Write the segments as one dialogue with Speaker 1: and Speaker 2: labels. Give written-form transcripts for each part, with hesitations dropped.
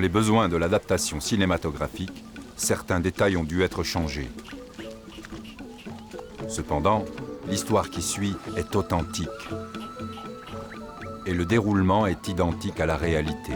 Speaker 1: les besoins de l'adaptation cinématographique, certains détails ont dû être changés. Cependant, l'histoire qui suit est authentique et le déroulement est identique à la réalité.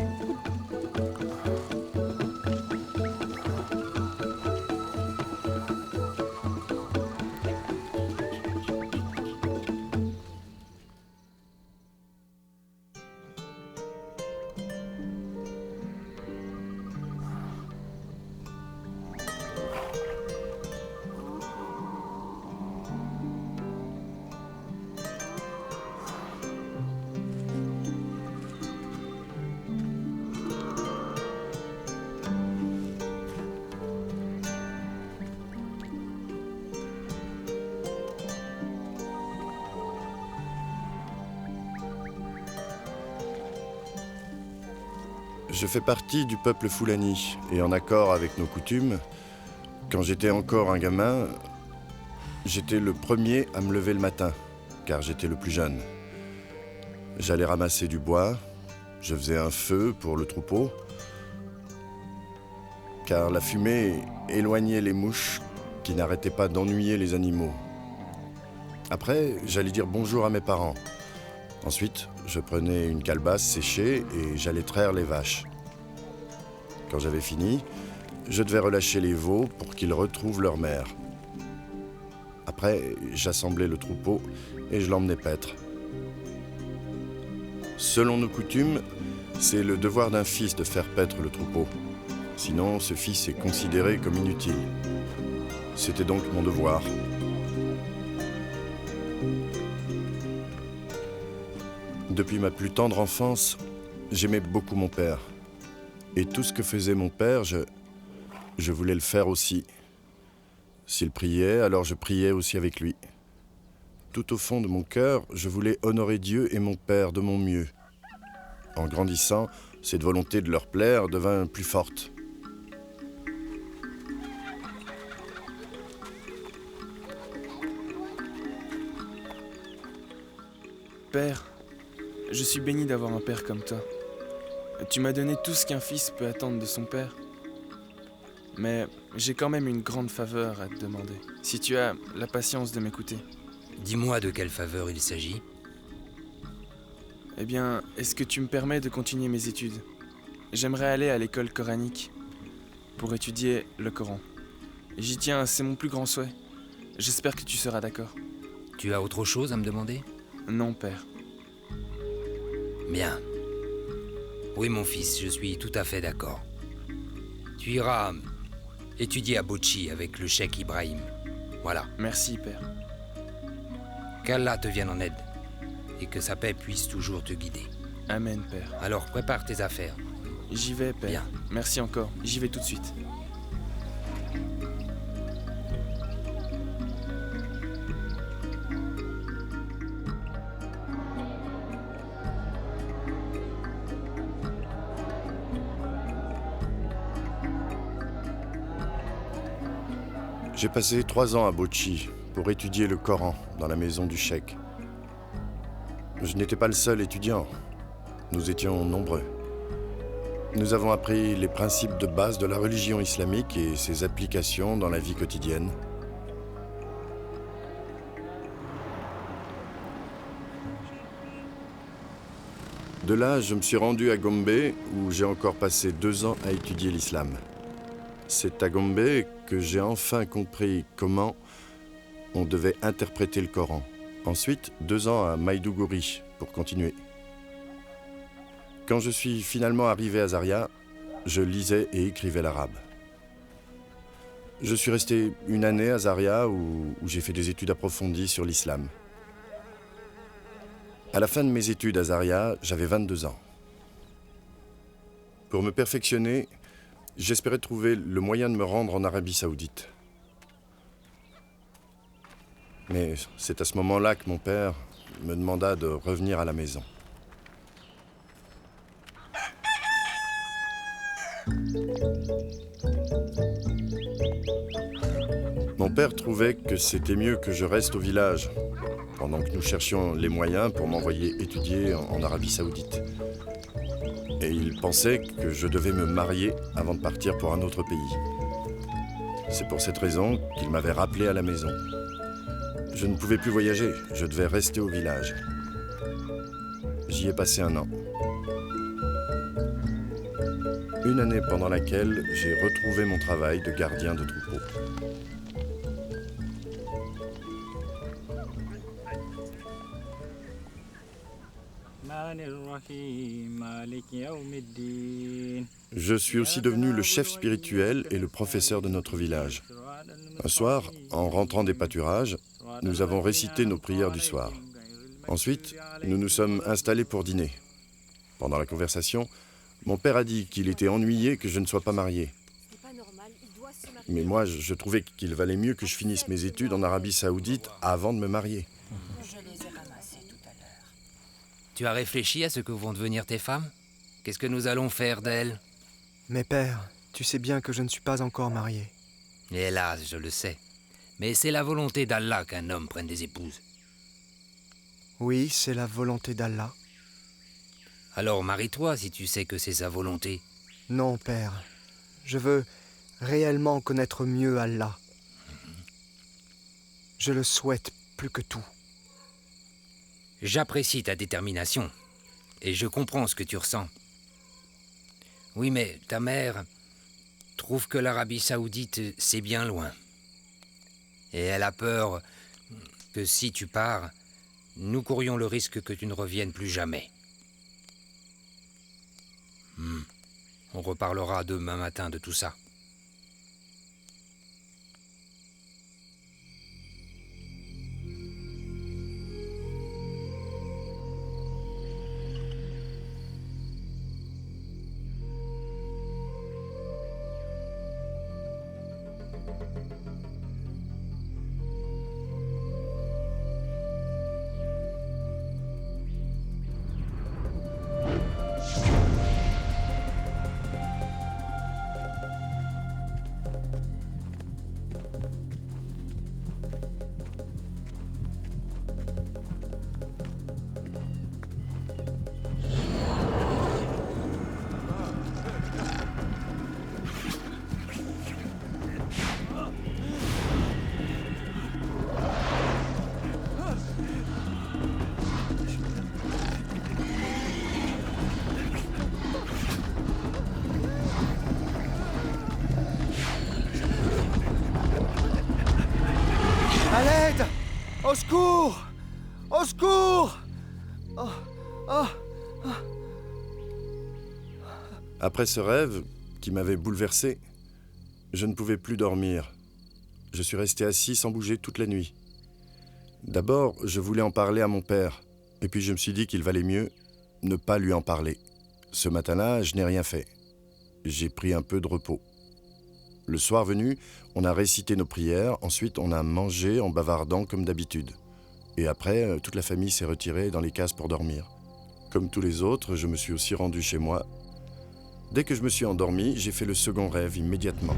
Speaker 2: Je fais partie du peuple Fulani, et en accord avec nos coutumes, quand j'étais encore un gamin, j'étais le premier à me lever le matin, car j'étais le plus jeune. J'allais ramasser du bois, je faisais un feu pour le troupeau, car la fumée éloignait les mouches qui n'arrêtaient pas d'ennuyer les animaux. Après, j'allais dire bonjour à mes parents. Ensuite, je prenais une calebasse séchée et j'allais traire les vaches. Quand j'avais fini, je devais relâcher les veaux pour qu'ils retrouvent leur mère. Après, j'assemblais le troupeau et je l'emmenais paître. Selon nos coutumes, c'est le devoir d'un fils de faire paître le troupeau. Sinon, ce fils est considéré comme inutile. C'était donc mon devoir. Depuis ma plus tendre enfance, j'aimais beaucoup mon père. Et tout ce que faisait mon père, je voulais le faire aussi. S'il priait, alors je priais aussi avec lui. Tout au fond de mon cœur, je voulais honorer Dieu et mon père de mon mieux. En grandissant, cette volonté de leur plaire devint plus forte.
Speaker 3: Père, je suis béni d'avoir un père comme toi. Tu m'as donné tout ce qu'un fils peut attendre de son père. Mais j'ai quand même une grande faveur à te demander, si tu as la patience de m'écouter.
Speaker 4: Dis-moi de quelle faveur il s'agit.
Speaker 3: Eh bien, est-ce que tu me permets de continuer mes études? J'aimerais aller à l'école coranique pour étudier le Coran. J'y tiens, c'est mon plus grand souhait. J'espère que tu seras d'accord.
Speaker 4: Tu as autre chose à me demander?
Speaker 3: Non, père.
Speaker 4: Bien. Oui, mon fils, je suis tout à fait d'accord. Tu iras étudier à Bochi avec le cheikh Ibrahim. Voilà.
Speaker 3: Merci, père.
Speaker 4: Qu'Allah te vienne en aide et que sa paix puisse toujours te guider.
Speaker 3: Amen, père.
Speaker 4: Alors, prépare tes affaires.
Speaker 3: J'y vais, père.
Speaker 4: Bien.
Speaker 3: Merci encore. J'y vais tout de suite.
Speaker 2: J'ai passé 3 ans à Bochi pour étudier le Coran dans la maison du cheikh. Je n'étais pas le seul étudiant. Nous étions nombreux. Nous avons appris les principes de base de la religion islamique et ses applications dans la vie quotidienne. De là, je me suis rendu à Gombe, où j'ai encore passé 2 ans à étudier l'islam. C'est à Gombe que j'ai enfin compris comment on devait interpréter le Coran. Ensuite, 2 ans à Maïdougouri pour continuer. Quand je suis finalement arrivé à Zaria, je lisais et écrivais l'arabe. Je suis resté 1 année à Zaria où j'ai fait des études approfondies sur l'islam. À la fin de mes études à Zaria, j'avais 22 ans. Pour me perfectionner, j'espérais trouver le moyen de me rendre en Arabie Saoudite. Mais c'est à ce moment-là que mon père me demanda de revenir à la maison. Mon père trouvait que c'était mieux que je reste au village, pendant que nous cherchions les moyens pour m'envoyer étudier en Arabie Saoudite. et il pensait que je devais me marier avant de partir pour un autre pays. C'est pour cette raison qu'il m'avait rappelé à la maison. Je ne pouvais plus voyager, je devais rester au village. J'y ai passé 1 an. Une année pendant laquelle j'ai retrouvé mon travail de gardien de troupeau. Je suis aussi devenu le chef spirituel et le professeur de notre village. Un soir, en rentrant des pâturages, nous avons récité nos prières du soir. Ensuite, nous nous sommes installés pour dîner. Pendant la conversation, mon père a dit qu'il était ennuyé que je ne sois pas marié. Mais moi, je trouvais qu'il valait mieux que je finisse mes études en Arabie Saoudite avant de me marier.
Speaker 4: Tu as réfléchi à ce que vont devenir tes femmes? Qu'est-ce que nous allons faire d'elles?
Speaker 5: Mais père, tu sais bien que je ne suis pas encore marié.
Speaker 4: Hélas, je le sais. Mais c'est la volonté d'Allah qu'un homme prenne des épouses.
Speaker 5: Oui, c'est la volonté d'Allah.
Speaker 4: Alors marie-toi si tu sais que c'est sa volonté.
Speaker 5: Non, père. Je veux réellement connaître mieux Allah. Je le souhaite plus que tout.
Speaker 4: J'apprécie ta détermination. Et je comprends ce que tu ressens. Oui, mais ta mère trouve que l'Arabie Saoudite, c'est bien loin. Et elle a peur que si tu pars, nous courions le risque que tu ne reviennes plus jamais. On reparlera demain matin de tout ça.
Speaker 5: À l'aide! Au secours! Au secours! Oh, oh.
Speaker 2: Après ce rêve, qui m'avait bouleversé, je ne pouvais plus dormir. Je suis resté assis sans bouger toute la nuit. D'abord, je voulais en parler à mon père, et puis je me suis dit qu'il valait mieux ne pas lui en parler. Ce matin-là, je n'ai rien fait. J'ai pris un peu de repos. Le soir venu, on a récité nos prières, ensuite on a mangé en bavardant comme d'habitude. Et après, toute la famille s'est retirée dans les cases pour dormir. Comme tous les autres, je me suis aussi rendu chez moi. Dès que je me suis endormi, j'ai fait le second rêve immédiatement.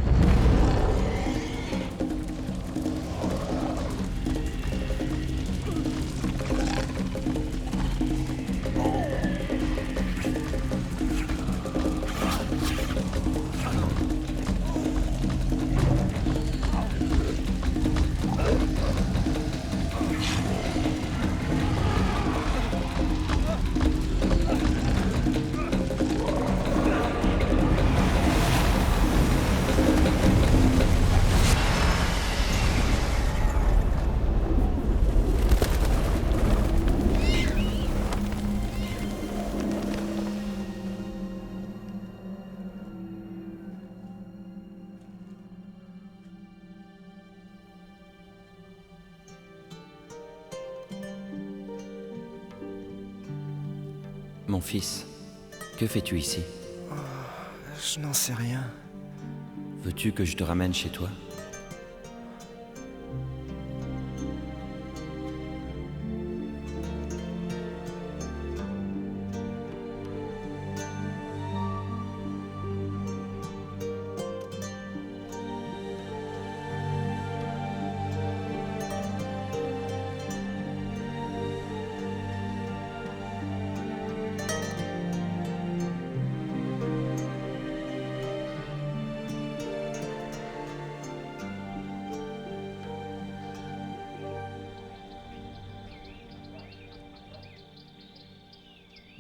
Speaker 6: Mon fils, que fais-tu ici?
Speaker 5: Je n'en sais rien.
Speaker 6: Veux-tu que je te ramène chez toi?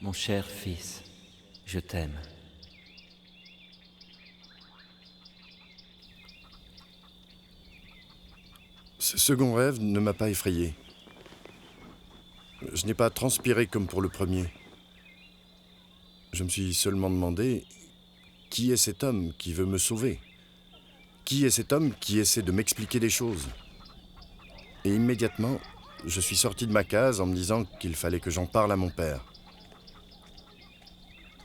Speaker 6: Mon cher fils, je t'aime.
Speaker 2: Ce second rêve ne m'a pas effrayé. Je n'ai pas transpiré comme pour le premier. Je me suis seulement demandé qui est cet homme qui veut me sauver? Qui est cet homme qui essaie de m'expliquer des choses? Et immédiatement, je suis sorti de ma case en me disant qu'il fallait que j'en parle à mon père.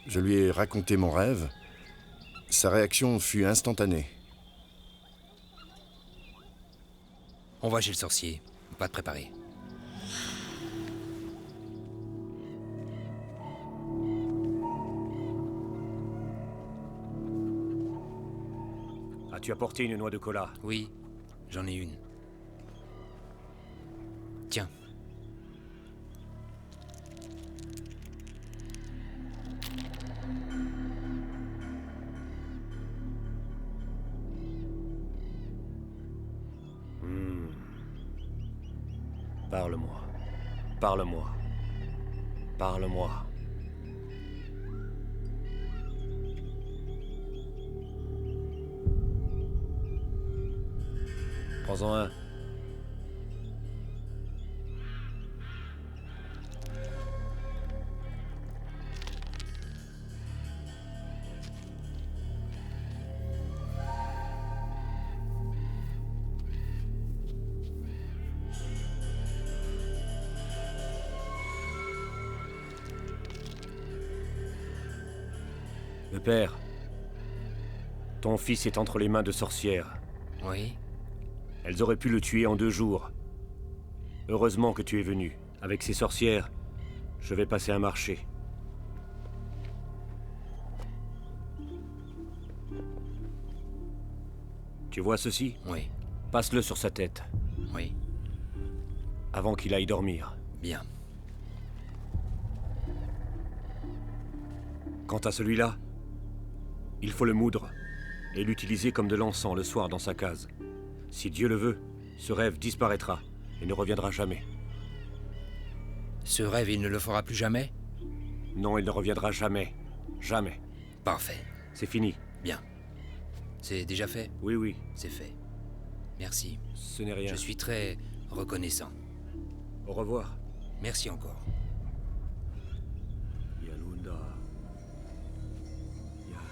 Speaker 2: Je lui ai raconté mon rêve. Sa réaction fut instantanée.
Speaker 4: On va chez le sorcier. Va te préparer.
Speaker 7: As-tu apporté une noix de cola?
Speaker 4: Oui, j'en ai une. Tiens.
Speaker 7: Parle-moi. Parle-moi. Parle-moi. Prends-en un. Le père, ton fils est entre les mains de sorcières.
Speaker 4: Oui.
Speaker 7: Elles auraient pu le tuer en 2 jours. Heureusement que tu es venu. Avec ces sorcières, je vais passer un marché. Tu vois ceci?
Speaker 4: Oui.
Speaker 7: Passe-le sur sa tête,
Speaker 4: Oui.
Speaker 7: avant qu'il aille dormir.
Speaker 4: Bien.
Speaker 7: Quant à celui-là, il faut le moudre et l'utiliser comme de l'encens le soir dans sa case. Si Dieu le veut, ce rêve disparaîtra et ne reviendra jamais.
Speaker 4: Ce rêve, il ne le fera plus jamais?
Speaker 7: Non, il ne reviendra jamais. Jamais.
Speaker 4: Parfait.
Speaker 7: C'est fini.
Speaker 4: Bien. C'est déjà fait?
Speaker 7: Oui, oui,
Speaker 4: C'est fait. Merci.
Speaker 7: ce n'est rien.
Speaker 4: Je suis très reconnaissant.
Speaker 7: Au revoir.
Speaker 4: Merci encore.
Speaker 7: Yalunda. Yalunda.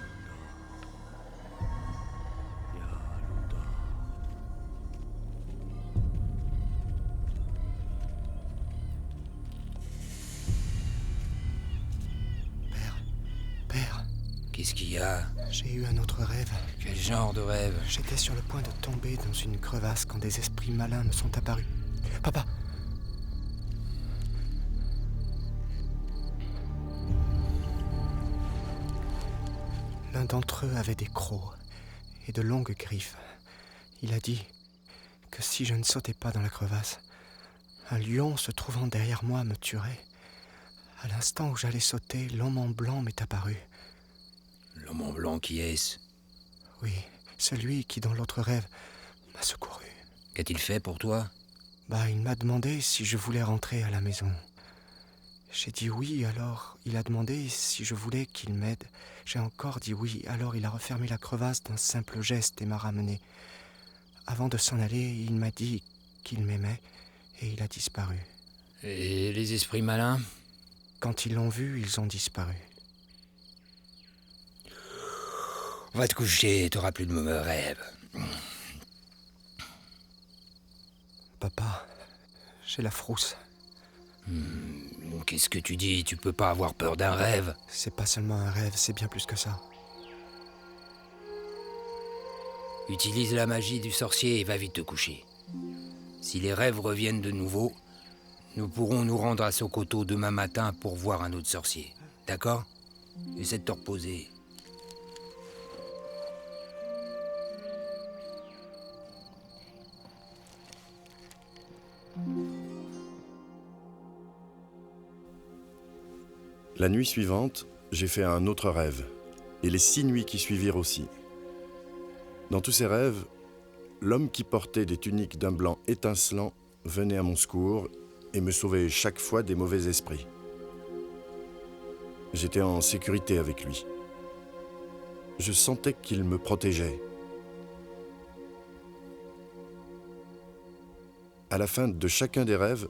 Speaker 5: Père,
Speaker 4: Qu'est-ce qu'il y a?
Speaker 5: j'ai eu un autre rêve.
Speaker 4: Quel genre de rêve?
Speaker 5: J'étais sur le point de tomber dans une crevasse quand des esprits malins me sont apparus. Papa! L'un d'entre eux avait des crocs et de longues griffes. Il a dit que si je ne sautais pas dans la crevasse, un lion se trouvant derrière moi me tuerait. À l'instant où j'allais sauter, l'homme en blanc m'est apparu.
Speaker 4: L'homme en blanc, qui est-ce?
Speaker 5: Oui, celui qui, dans l'autre rêve, m'a secouru.
Speaker 4: Qu'a-t-il fait pour toi?
Speaker 5: Il m'a demandé si je voulais rentrer à la maison. J'ai dit oui, alors il a demandé si je voulais qu'il m'aide. J'ai encore dit oui, alors il a refermé la crevasse d'un simple geste et m'a ramené. Avant de s'en aller, il m'a dit qu'il m'aimait et il a disparu.
Speaker 4: Et les esprits malins?
Speaker 5: Quand ils l'ont vu, ils ont disparu.
Speaker 4: Va te coucher, t'auras plus de mauvais rêves.
Speaker 5: Papa, j'ai la frousse.
Speaker 4: Qu'est-ce que tu dis? Tu peux pas avoir peur d'un rêve?
Speaker 5: C'est pas seulement un rêve, c'est bien plus que ça.
Speaker 4: Utilise la magie du sorcier et va vite te coucher. Si les rêves reviennent de nouveau, nous pourrons nous rendre à Sokoto demain matin pour voir un autre sorcier. D'accord? Essaie de te reposer.
Speaker 2: La nuit suivante, j'ai fait un autre rêve, et les 6 nuits qui suivirent aussi. Dans tous ces rêves, l'homme qui portait des tuniques d'un blanc étincelant venait à mon secours et me sauvait chaque fois des mauvais esprits. J'étais en sécurité avec lui. Je sentais qu'il me protégeait. À la fin de chacun des rêves,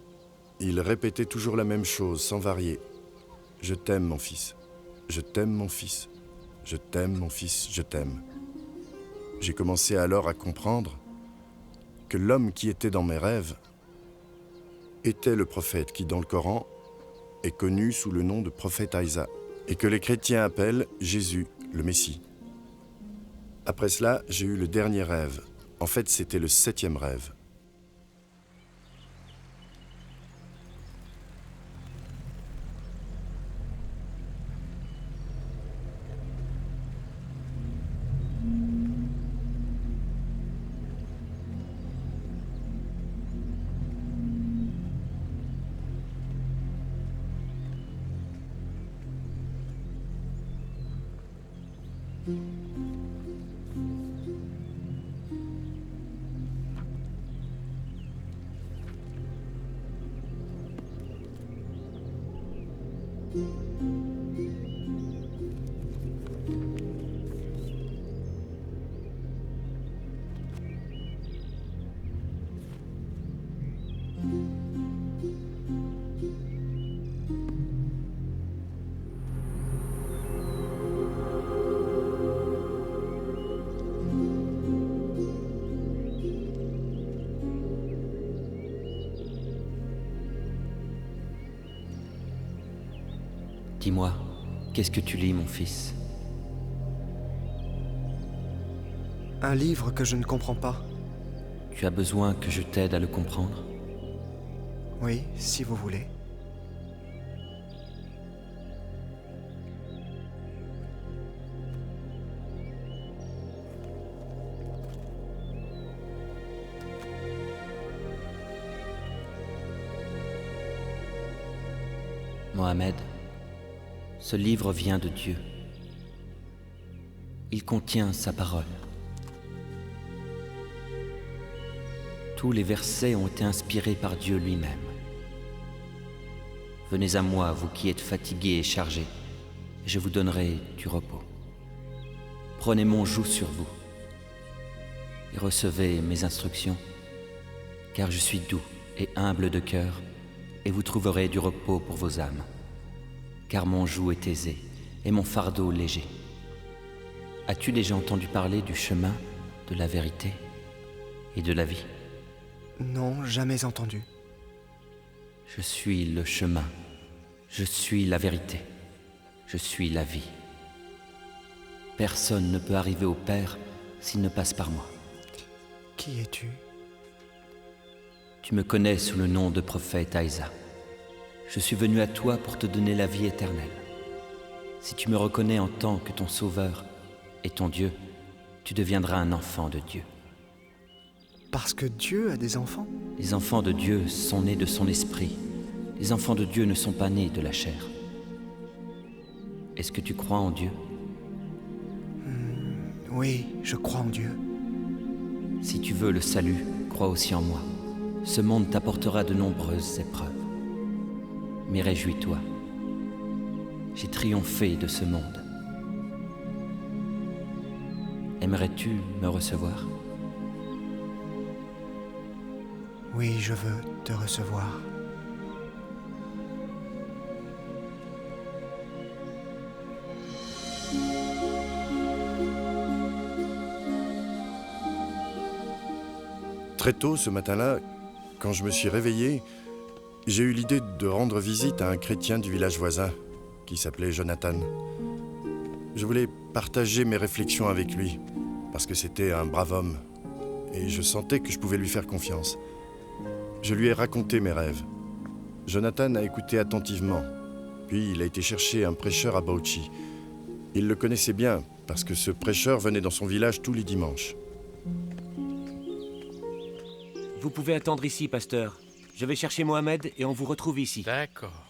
Speaker 2: il répétait toujours la même chose, sans varier. « Je t'aime, mon fils. Je t'aime, mon fils. Je t'aime, mon fils. Je t'aime. » J'ai commencé alors à comprendre que l'homme qui était dans mes rêves était le prophète qui, dans le Coran, est connu sous le nom de prophète Isa, et que les chrétiens appellent Jésus, le Messie. Après cela, j'ai eu le dernier rêve. En fait, c'était le 7e rêve.
Speaker 6: Dis-moi, qu'est-ce que tu lis, mon fils?
Speaker 5: Un livre que je ne comprends pas.
Speaker 6: Tu as besoin que je t'aide à le comprendre?
Speaker 5: Oui, si vous voulez.
Speaker 6: Mohamed, ce livre vient de Dieu. Il contient sa parole. Tous les versets ont été inspirés par Dieu lui-même. Venez à moi, vous qui êtes fatigués et chargés, et je vous donnerai du repos. Prenez mon joug sur vous et recevez mes instructions, car je suis doux et humble de cœur, et vous trouverez du repos pour vos âmes, car mon joug est aisé et mon fardeau léger. As-tu déjà entendu parler du chemin, de la vérité et de la vie?
Speaker 5: Non, jamais entendu.
Speaker 6: Je suis le chemin, je suis la vérité, je suis la vie. Personne ne peut arriver au Père s'il ne passe par moi.
Speaker 5: Qui es-tu?
Speaker 6: Tu me connais sous le nom de prophète Isa. Je suis venu à toi pour te donner la vie éternelle. Si tu me reconnais en tant que ton Sauveur et ton Dieu, tu deviendras un enfant de Dieu.
Speaker 5: Parce que Dieu a des enfants?
Speaker 6: Les enfants de Dieu sont nés de son esprit. Les enfants de Dieu ne sont pas nés de la chair. Est-ce que tu crois en Dieu?
Speaker 5: Oui, je crois en Dieu.
Speaker 6: Si tu veux le salut, crois aussi en moi. Ce monde t'apportera de nombreuses épreuves. Mais réjouis-toi. J'ai triomphé de ce monde. Aimerais-tu me recevoir?
Speaker 5: Oui, je veux te recevoir.
Speaker 2: Très tôt ce matin-là, quand je me suis réveillé, j'ai eu l'idée de rendre visite à un chrétien du village voisin, qui s'appelait Jonathan. Je voulais partager mes réflexions avec lui, parce que c'était un brave homme, et je sentais que je pouvais lui faire confiance. Je lui ai raconté mes rêves. Jonathan a écouté attentivement, puis il a été chercher un prêcheur à Bauchi. Il le connaissait bien, parce que ce prêcheur venait dans son village tous les dimanches.
Speaker 7: Vous pouvez attendre ici, pasteur. Je vais chercher Mohamed et on vous retrouve ici.
Speaker 8: D'accord.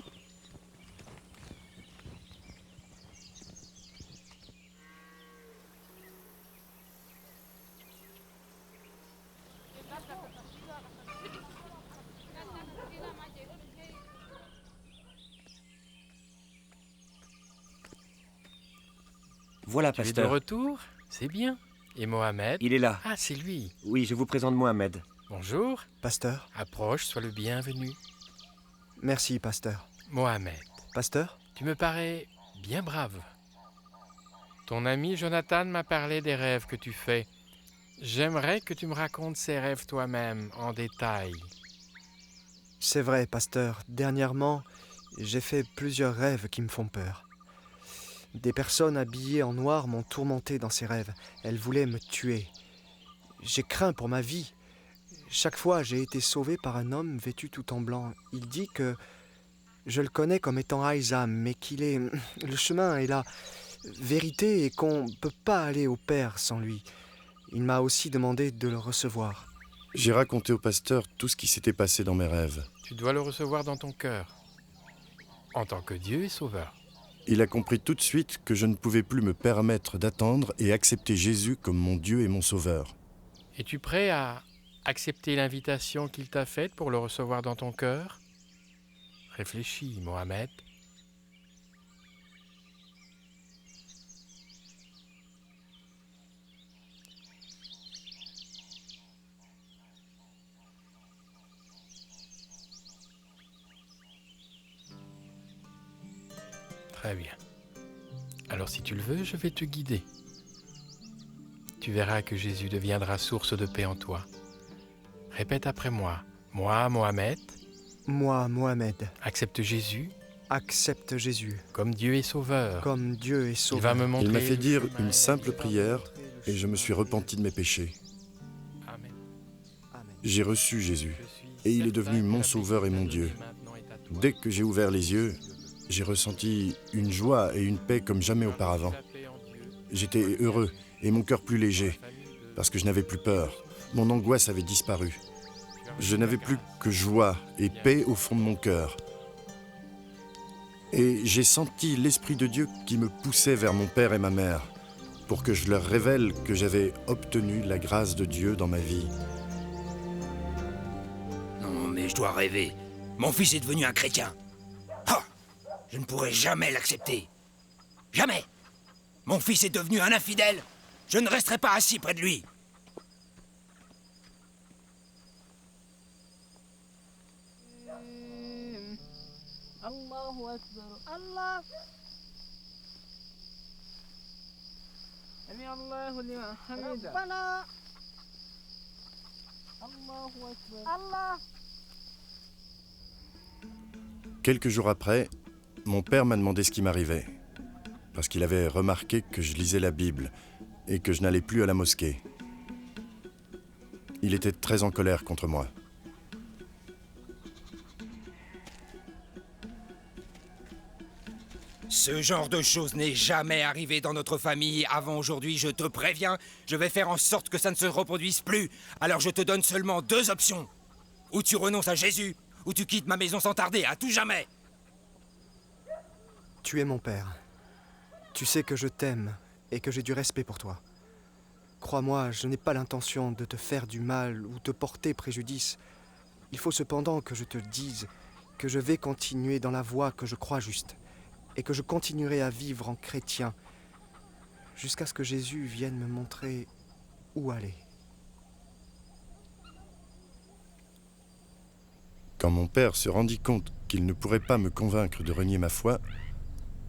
Speaker 7: Voilà,
Speaker 8: Tu es de
Speaker 7: pasteur.
Speaker 8: retour? C'est bien. Et Mohamed?
Speaker 7: Il est là.
Speaker 8: Ah, c'est lui.
Speaker 7: Oui, je vous présente Mohamed.
Speaker 8: Bonjour.
Speaker 5: Pasteur?
Speaker 8: Approche, sois le bienvenu.
Speaker 5: Merci, pasteur.
Speaker 8: Mohamed,
Speaker 5: Pasteur?
Speaker 8: tu me parais bien brave. Ton ami Jonathan m'a parlé des rêves que tu fais. J'aimerais que tu me racontes ces rêves toi-même, en détail.
Speaker 5: C'est vrai, pasteur. Dernièrement, j'ai fait plusieurs rêves qui me font peur. Des personnes habillées en noir m'ont tourmenté dans ces rêves. Elles voulaient me tuer. J'ai craint pour ma vie. Chaque fois, j'ai été sauvé par un homme vêtu tout en blanc. Il dit que je le connais comme étant Aïsam, mais qu'il est... Le chemin est la vérité et qu'on ne peut pas aller au Père sans lui. Il m'a aussi demandé de le recevoir.
Speaker 2: J'ai raconté au pasteur tout ce qui s'était passé dans mes rêves.
Speaker 8: Tu dois le recevoir dans ton cœur, en tant que Dieu et Sauveur.
Speaker 2: Il a compris tout de suite que je ne pouvais plus me permettre d'attendre et accepter Jésus comme mon Dieu et mon Sauveur.
Speaker 8: Es-tu prêt à accepter l'invitation qu'il t'a faite pour le recevoir dans ton cœur? Réfléchis, Mohamed. Très bien. Alors si tu le veux, je vais te guider. Tu verras que Jésus deviendra source de paix en toi. Répète après moi. Moi, Mohamed,
Speaker 5: Moi, Mohamed,
Speaker 8: accepte Jésus
Speaker 5: accepte Jésus
Speaker 8: comme Dieu et Sauveur.
Speaker 5: comme Dieu et
Speaker 8: Il
Speaker 5: Sauveur.
Speaker 8: va me montrer
Speaker 2: Il m'a fait
Speaker 8: le
Speaker 2: dire
Speaker 8: chemin
Speaker 2: une
Speaker 8: et
Speaker 2: simple
Speaker 8: il va me
Speaker 2: prière
Speaker 8: montrer le
Speaker 2: et je me suis repenti de mes péchés.
Speaker 8: Amen.
Speaker 5: Amen.
Speaker 2: J'ai reçu Jésus
Speaker 8: Je suis
Speaker 2: et il est
Speaker 8: certain
Speaker 2: devenu
Speaker 8: que
Speaker 2: mon
Speaker 8: la
Speaker 2: Sauveur et mon
Speaker 8: bénédiction
Speaker 2: Dieu.
Speaker 8: maintenant est à toi.
Speaker 2: Dès que j'ai ouvert les yeux, j'ai ressenti une joie et une paix comme jamais auparavant. J'étais heureux et mon cœur plus léger parce que je n'avais plus peur. Mon angoisse avait disparu. Je n'avais plus que joie et paix au fond de mon cœur. Et j'ai senti l'Esprit de Dieu qui me poussait vers mon père et ma mère pour que je leur révèle que j'avais obtenu la grâce de Dieu dans ma vie.
Speaker 4: Non, mais je dois rêver. Mon fils est devenu un chrétien. Ah! Je ne pourrai jamais l'accepter. Jamais! Mon fils est devenu un infidèle. Je ne resterai pas assis près de lui.
Speaker 9: الله أكبر الله سمع الله لمن حمده ربنا الله أكبر الله.
Speaker 2: Quelques jours après, mon père m'a demandé ce qui m'arrivait, parce qu'il avait remarqué que je lisais la Bible et que je n'allais plus à la mosquée. Il était très en colère contre moi.
Speaker 4: Ce genre de choses n'est jamais arrivé dans notre famille avant aujourd'hui, je te préviens. Je vais faire en sorte que ça ne se reproduise plus. Alors je te donne seulement 2 options. Ou tu renonces à Jésus, ou tu quittes ma maison sans tarder, à tout jamais.
Speaker 5: Tu es mon père. Tu sais que je t'aime et que j'ai du respect pour toi. Crois-moi, je n'ai pas l'intention de te faire du mal ou te porter préjudice. Il faut cependant que je te dise que je vais continuer dans la voie que je crois juste et que je continuerai à vivre en chrétien jusqu'à ce que Jésus vienne me montrer où aller.
Speaker 2: Quand mon père se rendit compte qu'il ne pourrait pas me convaincre de renier ma foi,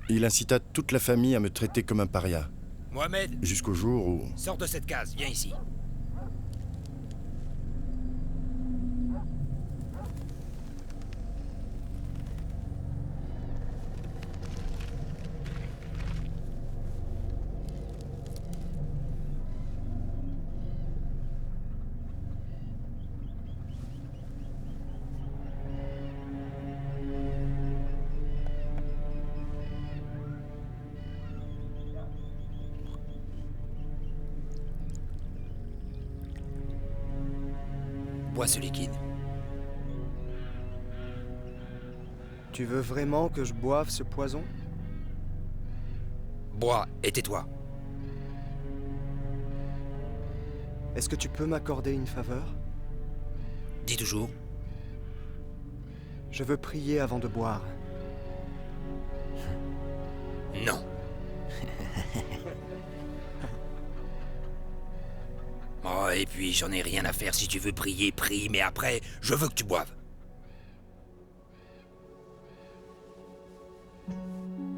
Speaker 2: il incita toute la famille à me traiter comme un paria,
Speaker 4: Mohamed,
Speaker 2: jusqu'au jour où...
Speaker 4: sors de cette case, viens ici. Bois ce liquide.
Speaker 5: Tu veux vraiment que je boive ce poison ?
Speaker 4: Bois et tais-toi.
Speaker 5: Est-ce que tu peux m'accorder une faveur ?
Speaker 4: Dis toujours.
Speaker 5: Je veux prier avant de boire.
Speaker 4: Non. Oh, et puis j'en ai rien à faire. Si tu veux prier, prie, mais après, je veux que tu boives.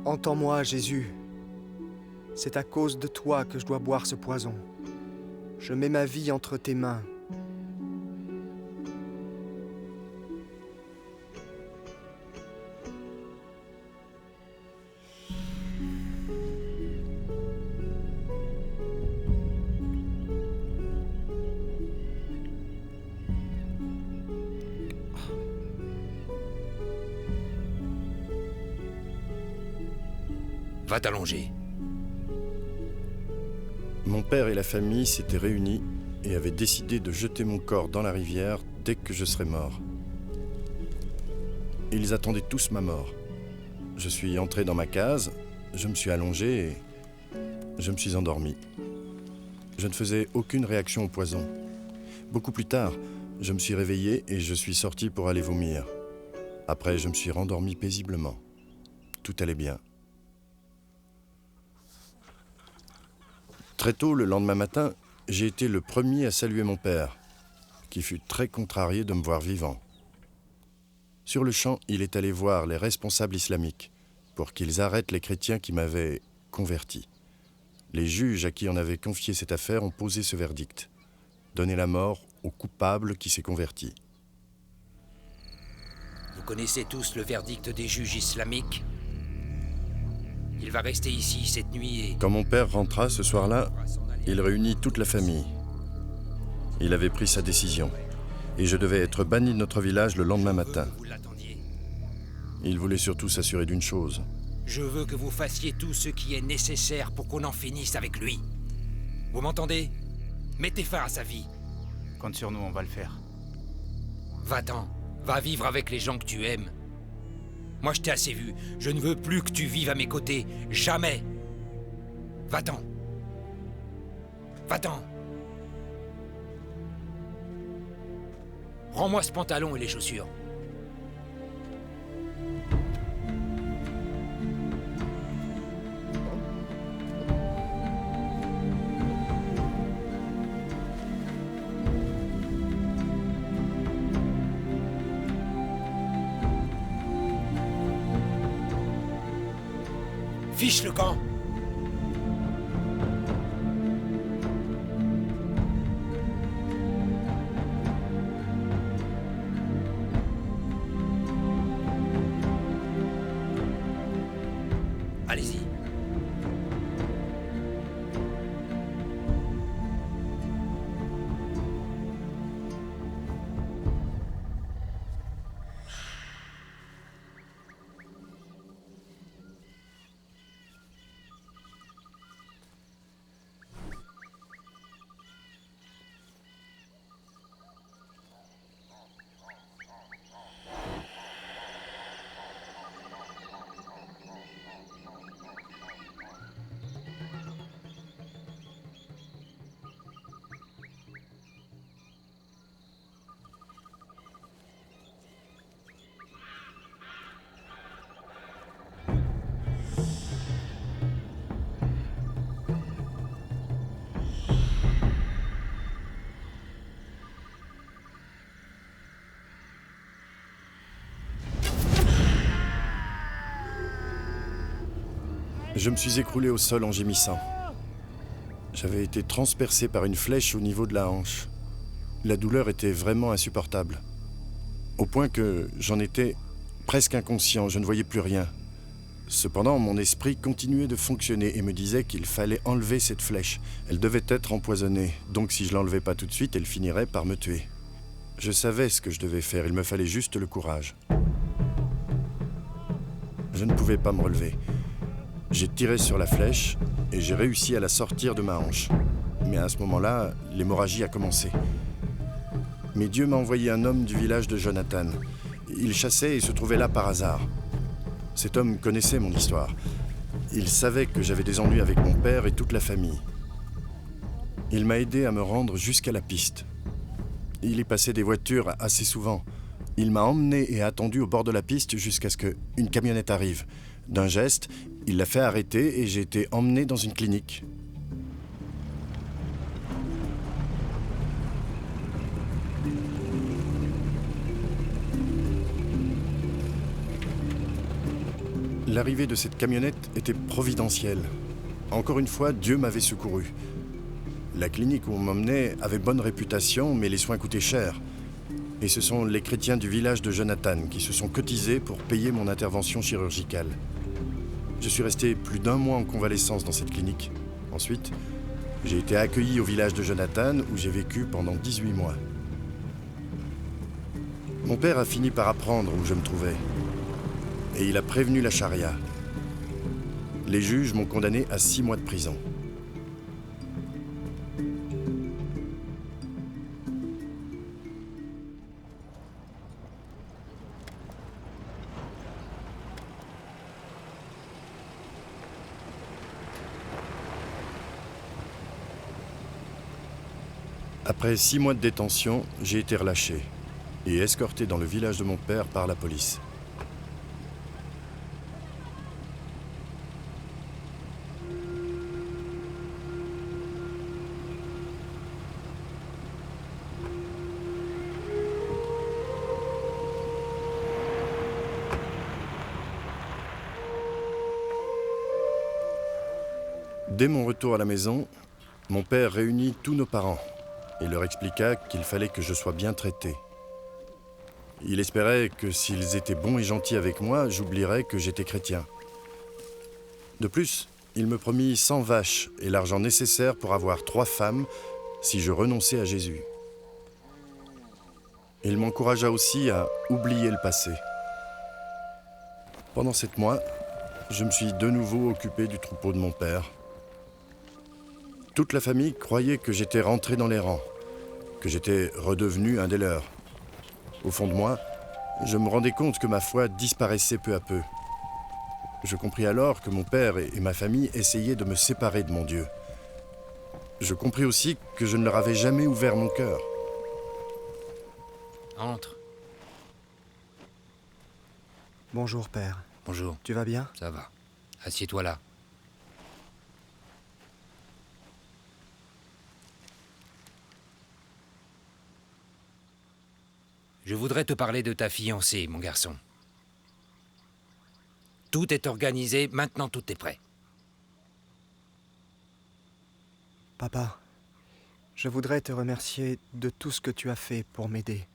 Speaker 5: Entends-moi, Jésus. C'est à cause de toi que je dois boire ce poison. Je mets ma vie entre tes mains.
Speaker 4: Va t'allonger.
Speaker 2: Mon père et la famille s'étaient réunis et avaient décidé de jeter mon corps dans la rivière dès que je serais mort. Ils attendaient tous ma mort. Je suis entré dans ma case, je me suis allongé et je me suis endormi. Je ne faisais aucune réaction au poison. Beaucoup plus tard, je me suis réveillé et je suis sorti pour aller vomir. Après, je me suis rendormi paisiblement. Tout allait bien. Très tôt, le lendemain matin, j'ai été le premier à saluer mon père, qui fut très contrarié de me voir vivant. Sur le champ, il est allé voir les responsables islamiques pour qu'ils arrêtent les chrétiens qui m'avaient converti. Les juges à qui on avait confié cette affaire ont posé ce verdict: donner la mort au coupable qui s'est converti.
Speaker 4: Vous connaissez tous le verdict des juges islamiques? Il va rester ici cette nuit et...
Speaker 2: Quand mon père rentra ce soir-là, il réunit toute la famille. Il avait pris sa décision, et je devais être banni de notre village le lendemain matin. Il voulait surtout s'assurer d'une chose.
Speaker 4: Je veux que vous fassiez tout ce qui est nécessaire pour qu'on en finisse avec lui. Vous m'entendez? Mettez fin à sa vie.
Speaker 10: Compte sur nous, on va le faire.
Speaker 4: Va-t'en. Va vivre avec les gens que tu aimes. Moi, je t'ai assez vu. Je ne veux plus que tu vives à mes côtés. Jamais. Va-t'en. Va-t'en. Rends-moi ce pantalon et les chaussures. Fiche le camp. Allez-y.
Speaker 2: Je me suis écroulé au sol en gémissant. J'avais été transpercé par une flèche au niveau de la hanche. La douleur était vraiment insupportable. Au point que j'en étais presque inconscient, je ne voyais plus rien. Cependant, mon esprit continuait de fonctionner et me disait qu'il fallait enlever cette flèche. Elle devait être empoisonnée, donc si je l'enlevais pas tout de suite, elle finirait par me tuer. Je savais ce que je devais faire, il me fallait juste le courage. Je ne pouvais pas me relever. J'ai tiré sur la flèche et j'ai réussi à la sortir de ma hanche. Mais à ce moment-là, l'hémorragie a commencé. Mais Dieu m'a envoyé un homme du village de Jonathan. Il chassait et se trouvait là par hasard. Cet homme connaissait mon histoire. Il savait que j'avais des ennuis avec mon père et toute la famille. Il m'a aidé à me rendre jusqu'à la piste. Il y passait des voitures assez souvent. Il m'a emmené et attendu au bord de la piste jusqu'à ce qu'une camionnette arrive. D'un geste, il l'a fait arrêter et j'ai été emmené dans une clinique. L'arrivée de cette camionnette était providentielle. Encore une fois, Dieu m'avait secouru. La clinique où on m'emmenait avait bonne réputation, mais les soins coûtaient cher. Et ce sont les chrétiens du village de Jonathan qui se sont cotisés pour payer mon intervention chirurgicale. Je suis resté plus d'1 mois en convalescence dans cette clinique. Ensuite, j'ai été accueilli au village de Jonathan où j'ai vécu pendant 18 mois. Mon père a fini par apprendre où je me trouvais. Et il a prévenu la charia. Les juges m'ont condamné à 6 mois de prison. Après 6 mois de détention, j'ai été relâché et escorté dans le village de mon père par la police. Dès mon retour à la maison, mon père réunit tous nos parents et leur expliqua qu'il fallait que je sois bien traité. Il espérait que s'ils étaient bons et gentils avec moi, j'oublierais que j'étais chrétien. De plus, il me promit 100 vaches et l'argent nécessaire pour avoir 3 femmes si je renonçais à Jésus. Il m'encouragea aussi à oublier le passé. Pendant 7 mois, je me suis de nouveau occupé du troupeau de mon père. Toute la famille croyait que j'étais rentré dans les rangs, que j'étais redevenu un des leurs. Au fond de moi, je me rendais compte que ma foi disparaissait peu à peu. Je compris alors que mon père et ma famille essayaient de me séparer de mon Dieu. Je compris aussi que je ne leur avais jamais ouvert mon cœur.
Speaker 4: Entre.
Speaker 5: Bonjour, père.
Speaker 4: Bonjour.
Speaker 5: Tu vas bien?
Speaker 4: Ça va. Assieds-toi là. Je voudrais te parler de ta fiancée, mon garçon. Tout est organisé, maintenant tout est prêt.
Speaker 5: Papa, je voudrais te remercier de tout ce que tu as fait pour m'aider.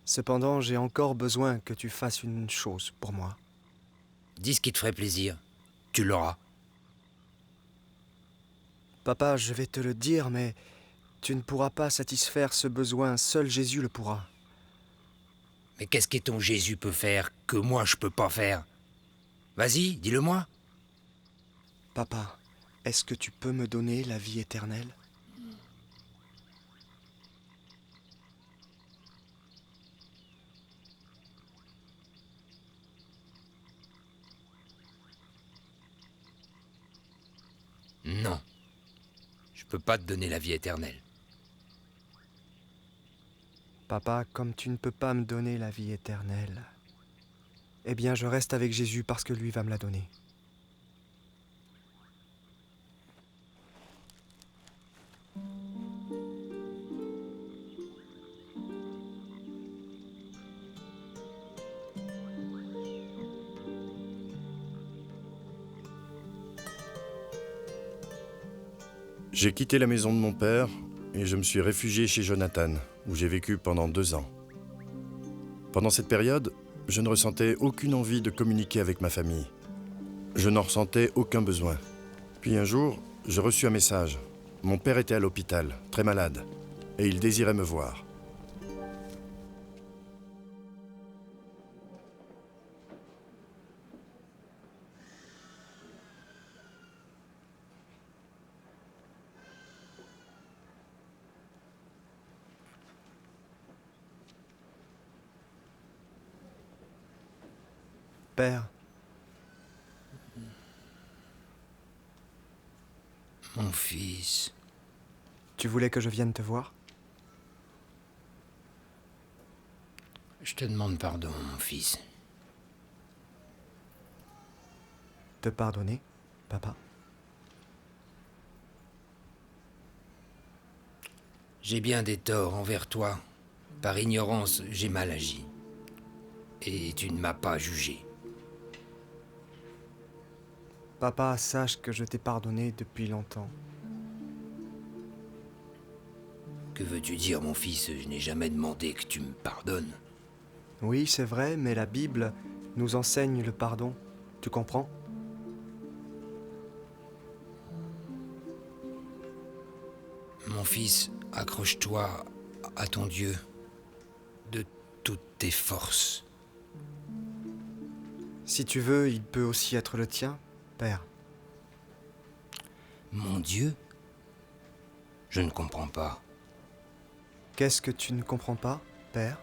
Speaker 5: Cependant, j'ai encore besoin que tu fasses une chose pour moi.
Speaker 4: Dis ce qui te ferait plaisir. Tu l'auras.
Speaker 5: Papa, je vais te le dire, mais tu ne pourras pas satisfaire ce besoin. Seul Jésus le pourra.
Speaker 4: Mais qu'est-ce que ton Jésus peut faire que moi je peux pas faire? Vas-y, dis-le-moi.
Speaker 5: Papa, est-ce que tu peux me donner la vie éternelle?
Speaker 4: Non. Je peux pas te donner la vie éternelle.
Speaker 5: Papa, comme tu ne peux pas me donner la vie éternelle, eh bien je reste avec Jésus parce que lui va me la donner.
Speaker 2: J'ai quitté la maison de mon père et je me suis réfugié chez Jonathan, où j'ai vécu pendant 2 ans. Pendant cette période, je ne ressentais aucune envie de communiquer avec ma famille. Je n'en ressentais aucun besoin. Puis un jour, je reçus un message. Mon père était à l'hôpital, très malade, et il désirait me voir.
Speaker 5: Père,
Speaker 4: Mon fils.
Speaker 5: tu voulais que je vienne te voir?
Speaker 4: Je te demande pardon, mon fils.
Speaker 5: te pardonner, papa.
Speaker 4: J'ai bien des torts envers toi. Par ignorance, j'ai mal agi. Et tu ne m'as pas jugé.
Speaker 5: Papa, sache que je t'ai pardonné depuis longtemps.
Speaker 4: Que veux-tu dire, mon fils? Je n'ai jamais demandé que tu me pardonnes.
Speaker 5: Oui, c'est vrai, mais la Bible nous enseigne le pardon. Tu comprends?
Speaker 4: Mon fils, accroche-toi à ton Dieu de toutes tes forces.
Speaker 5: Si tu veux, il peut aussi être le tien, Père.
Speaker 4: Mon Dieu? Je ne comprends pas.
Speaker 5: Qu'est-ce que tu ne comprends pas, Père?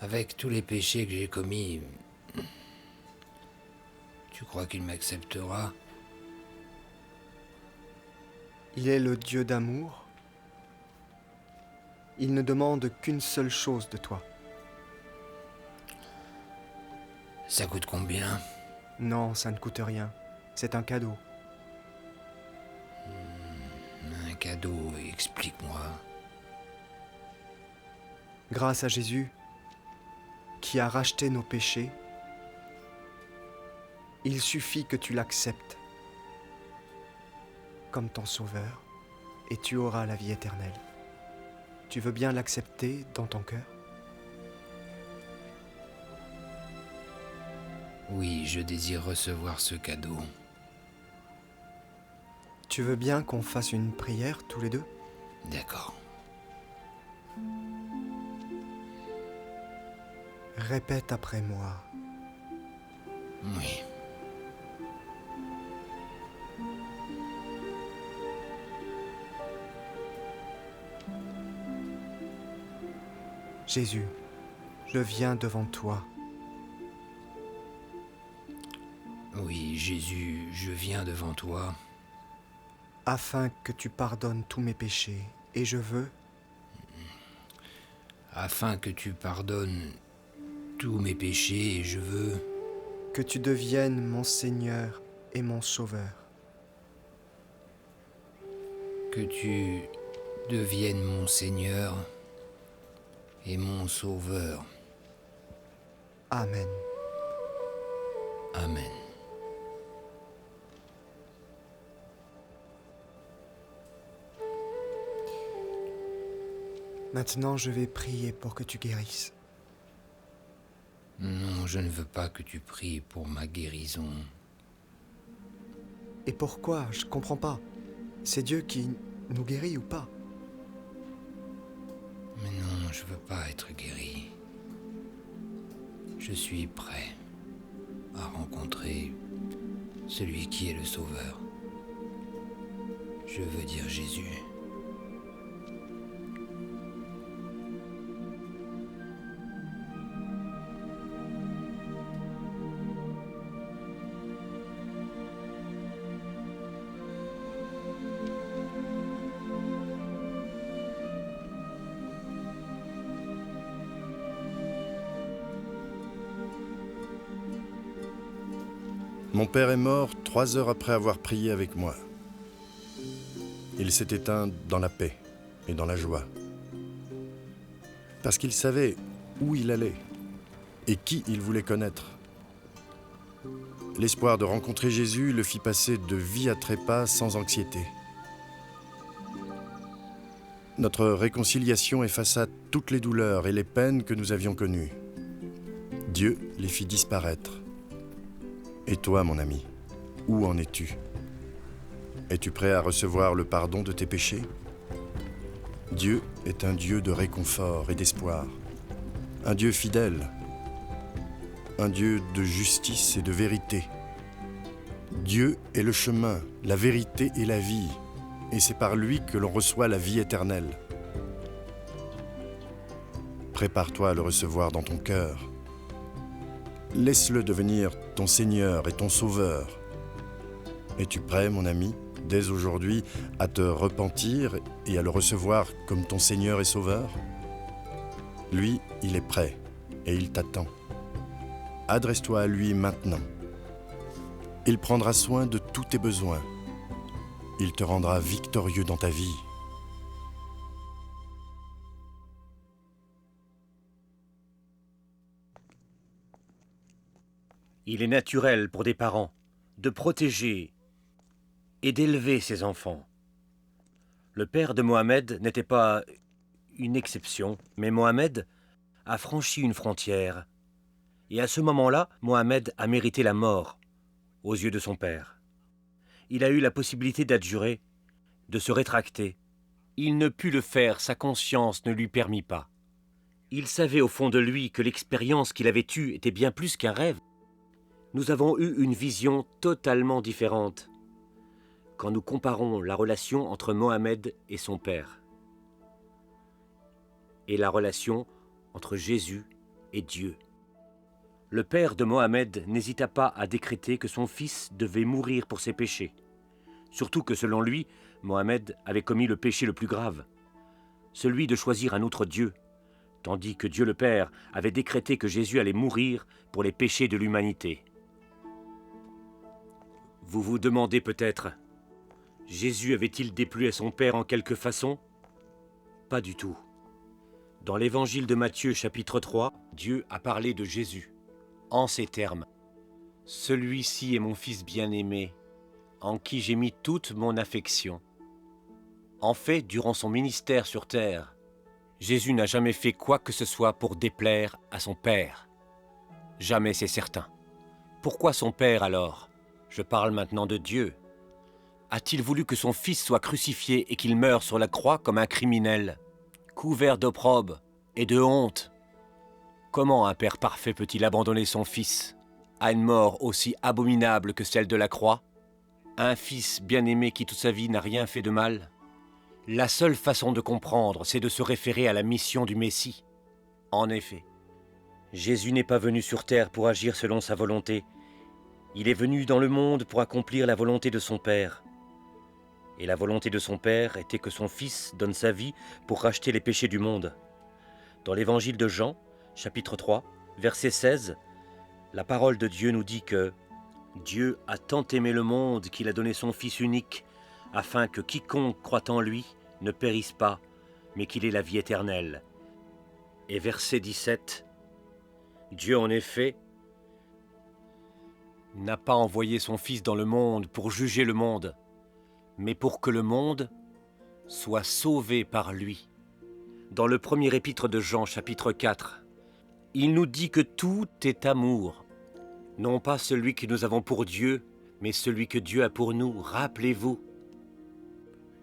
Speaker 4: Avec tous les péchés que j'ai commis, tu crois qu'il m'acceptera?
Speaker 5: Il est le Dieu d'amour. Il ne demande qu'une seule chose de toi.
Speaker 4: Ça coûte combien?
Speaker 5: Non, ça ne coûte rien. C'est un cadeau.
Speaker 4: Un cadeau, explique-moi.
Speaker 5: Grâce à Jésus, qui a racheté nos péchés, il suffit que tu l'acceptes comme ton sauveur et tu auras la vie éternelle. Tu veux bien l'accepter dans ton cœur?
Speaker 4: Oui, je désire recevoir ce cadeau.
Speaker 5: Tu veux bien qu'on fasse une prière tous les deux?
Speaker 4: D'accord.
Speaker 5: Répète après moi.
Speaker 4: Oui.
Speaker 5: Jésus, je viens devant toi.
Speaker 4: Oui, Jésus, je viens devant toi.
Speaker 5: Afin que tu pardonnes tous mes péchés, et je veux...
Speaker 4: Afin que tu pardonnes tous mes péchés, et je veux...
Speaker 5: Que tu deviennes mon Seigneur et mon Sauveur.
Speaker 4: Que tu deviennes mon Seigneur et mon Sauveur.
Speaker 5: Amen.
Speaker 4: Amen.
Speaker 5: Maintenant, je vais prier pour que tu guérisses.
Speaker 4: Non, je ne veux pas que tu pries pour ma guérison.
Speaker 5: Et pourquoi? Je comprends pas. C'est Dieu qui nous guérit ou pas?
Speaker 4: Mais non, je veux pas être guéri. Je suis prêt à rencontrer celui qui est le Sauveur. Je veux dire Jésus.
Speaker 2: Mon père est mort 3 heures après avoir prié avec moi. Il s'est éteint dans la paix et dans la joie. Parce qu'il savait où il allait et qui il voulait connaître. L'espoir de rencontrer Jésus le fit passer de vie à trépas sans anxiété. Notre réconciliation effaça toutes les douleurs et les peines que nous avions connues. Dieu les fit disparaître. Et toi, mon ami, où en es-tu? Es-tu prêt à recevoir le pardon de tes péchés? Dieu est un Dieu de réconfort et d'espoir, un Dieu fidèle, un Dieu de justice et de vérité. Dieu est le chemin, la vérité et la vie, et c'est par lui que l'on reçoit la vie éternelle. Prépare-toi à le recevoir dans ton cœur. Laisse-le devenir ton Seigneur et ton Sauveur. Es-tu prêt, mon ami, dès aujourd'hui, à te repentir et à le recevoir comme ton Seigneur et Sauveur? Lui, il est prêt et il t'attend. Adresse-toi à lui maintenant. Il prendra soin de tous tes besoins. Il te rendra victorieux dans ta vie.
Speaker 7: Il est naturel pour des parents de protéger et d'élever ses enfants. Le père de Mohamed n'était pas une exception, mais Mohamed a franchi une frontière. Et à ce moment-là, Mohamed a mérité la mort aux yeux de son père. Il a eu la possibilité d'adjurer, de se rétracter. Il ne put le faire, sa conscience ne lui permit pas. Il savait au fond de lui que l'expérience qu'il avait eue était bien plus qu'un rêve. Nous avons eu une vision totalement différente quand nous comparons la relation entre Mohamed et son père et la relation entre Jésus et Dieu. Le père de Mohamed n'hésita pas à décréter que son fils devait mourir pour ses péchés, surtout que selon lui, Mohamed avait commis le péché le plus grave, celui de choisir un autre Dieu, tandis que Dieu le Père avait décrété que Jésus allait mourir pour les péchés de l'humanité. Vous vous demandez peut-être, Jésus avait-il déplu à son Père en quelque façon? Pas du tout. Dans l'évangile de Matthieu chapitre 3, Dieu a parlé de Jésus, en ces termes. « Celui-ci est mon Fils bien-aimé, en qui j'ai mis toute mon affection. » En fait, durant son ministère sur terre, Jésus n'a jamais fait quoi que ce soit pour déplaire à son Père. Jamais, c'est certain. Pourquoi son Père alors? Je parle maintenant de Dieu. A-t-il voulu que son Fils soit crucifié et qu'il meure sur la croix comme un criminel, couvert d'opprobre et de honte? Comment un Père parfait peut-il abandonner son Fils à une mort aussi abominable que celle de la croix? Un Fils bien-aimé qui toute sa vie n'a rien fait de mal? La seule façon de comprendre, c'est de se référer à la mission du Messie. En effet, Jésus n'est pas venu sur terre pour agir selon sa volonté. Il est venu dans le monde pour accomplir la volonté de son Père. Et la volonté de son Père était que son Fils donne sa vie pour racheter les péchés du monde. Dans l'évangile de Jean, chapitre 3, verset 16, la parole de Dieu nous dit que Dieu a tant aimé le monde qu'il a donné son Fils unique, afin que quiconque croit en lui ne périsse pas, mais qu'il ait la vie éternelle. Et verset 17, Dieu en effet n'a pas envoyé son Fils dans le monde pour juger le monde, mais pour que le monde soit sauvé par lui. Dans le premier épître de Jean, chapitre 4, il nous dit que tout est amour, non pas celui que nous avons pour Dieu, mais celui que Dieu a pour nous. Rappelez-vous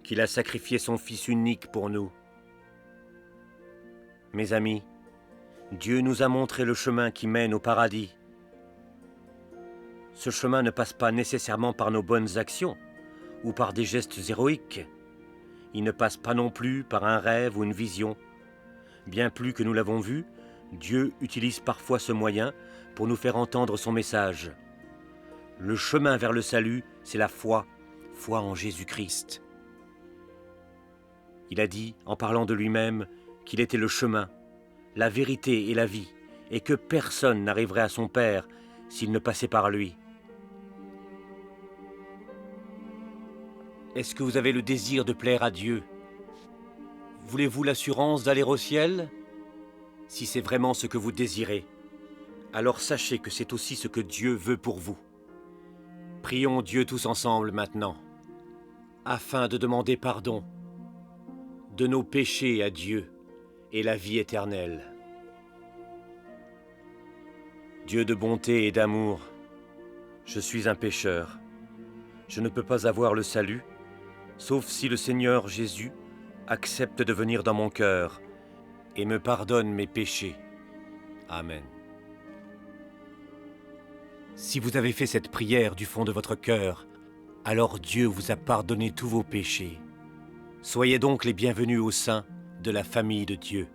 Speaker 7: qu'il a sacrifié son Fils unique pour nous. Mes amis, Dieu nous a montré le chemin qui mène au paradis. Ce chemin ne passe pas nécessairement par nos bonnes actions ou par des gestes héroïques. Il ne passe pas non plus par un rêve ou une vision. Bien plus que nous l'avons vu, Dieu utilise parfois ce moyen pour nous faire entendre son message. Le chemin vers le salut, c'est la foi, foi en Jésus-Christ. Il a dit, en parlant de lui-même, qu'il était le chemin, la vérité et la vie, et que personne n'arriverait à son Père s'il ne passait par lui. Est-ce que vous avez le désir de plaire à Dieu? Voulez-vous l'assurance d'aller au ciel? Si c'est vraiment ce que vous désirez, alors sachez que c'est aussi ce que Dieu veut pour vous. Prions Dieu tous ensemble maintenant, afin de demander pardon de nos péchés à Dieu et la vie éternelle. Dieu de bonté et d'amour, je suis un pécheur. Je ne peux pas avoir le salut, sauf si le Seigneur Jésus accepte de venir dans mon cœur et me pardonne mes péchés. Amen. Si vous avez fait cette prière du fond de votre cœur, alors Dieu vous a pardonné tous vos péchés. Soyez donc les bienvenus au sein de la famille de Dieu.